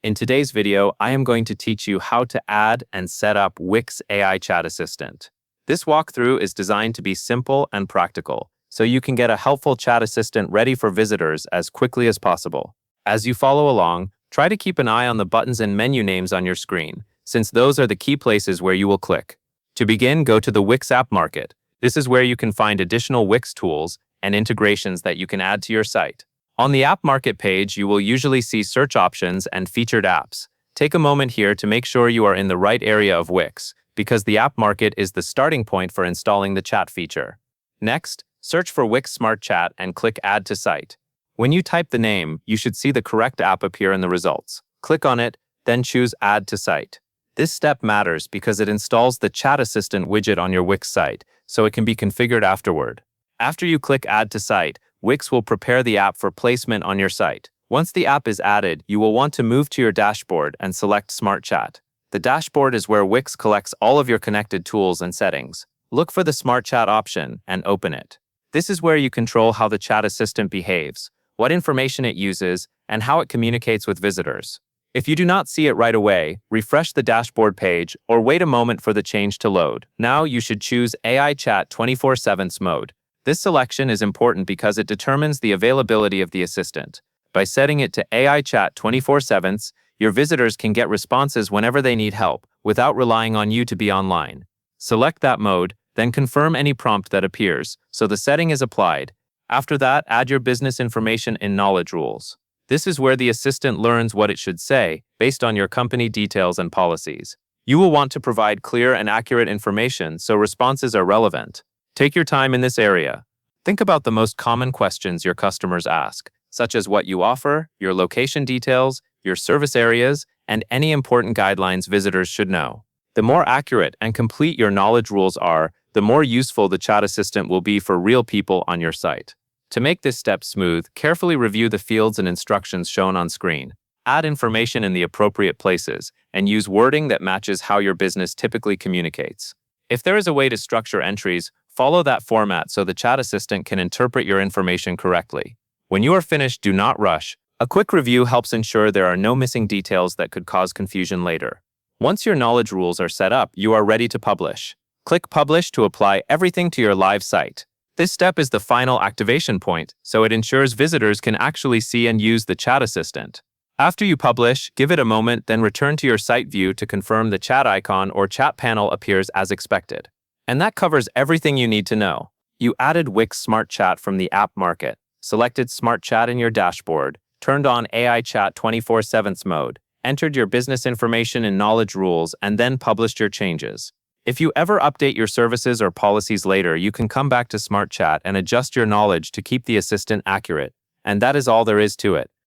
In today's video, I am going to teach you how to add and set up Wix AI Chat Assistant. This walkthrough is designed to be simple and practical, so you can get a helpful chat assistant ready for visitors as quickly as possible. As you follow along, try to keep an eye on the buttons and menu names on your screen, since those are the key places where you will click. To begin, go to the Wix App Market. This is where you can find additional Wix tools and integrations that you can add to your site. On the App Market page, you will usually see search options and featured apps. Take a moment here to make sure you are in the right area of Wix, because the App Market is the starting point for installing the chat feature. Next, search for Wix Smart Chat and click Add to Site. When you type the name, you should see the correct app appear in the results. Click on it, then choose Add to Site. This step matters because it installs the Chat Assistant widget on your Wix site, so it can be configured afterward. After you click Add to Site, Wix will prepare the app for placement on your site. Once the app is added, you will want to move to your dashboard and select Smart Chat. The dashboard is where Wix collects all of your connected tools and settings. Look for the Smart Chat option and open it. This is where you control how the chat assistant behaves, what information it uses, and how it communicates with visitors. If you do not see it right away, refresh the dashboard page or wait a moment for the change to load. Now you should choose AI Chat 24/7 mode. This selection is important because it determines the availability of the assistant. By setting it to AI Chat 24/7, your visitors can get responses whenever they need help, without relying on you to be online. Select that mode, then confirm any prompt that appears, so the setting is applied. After that, add your business information in Knowledge Rules. This is where the assistant learns what it should say, based on your company details and policies. You will want to provide clear and accurate information so responses are relevant. Take your time in this area. Think about the most common questions your customers ask, such as what you offer, your location details, your service areas, and any important guidelines visitors should know. The more accurate and complete your knowledge rules are, the more useful the chat assistant will be for real people on your site. To make this step smooth, carefully review the fields and instructions shown on screen. Add information in the appropriate places, and use wording that matches how your business typically communicates. If there is a way to structure entries, follow that format so the chat assistant can interpret your information correctly. When you are finished, do not rush. A quick review helps ensure there are no missing details that could cause confusion later. Once your knowledge rules are set up, you are ready to publish. Click Publish to apply everything to your live site. This step is the final activation point, so it ensures visitors can actually see and use the chat assistant. After you publish, give it a moment, then return to your site view to confirm the chat icon or chat panel appears as expected. And that covers everything you need to know. You added Wix Smart Chat from the App Market, selected Smart Chat in your dashboard, turned on AI Chat 24/7 mode, entered your business information in Knowledge Rules, and then published your changes. If you ever update your services or policies later, you can come back to Smart Chat and adjust your knowledge to keep the assistant accurate. And that is all there is to it.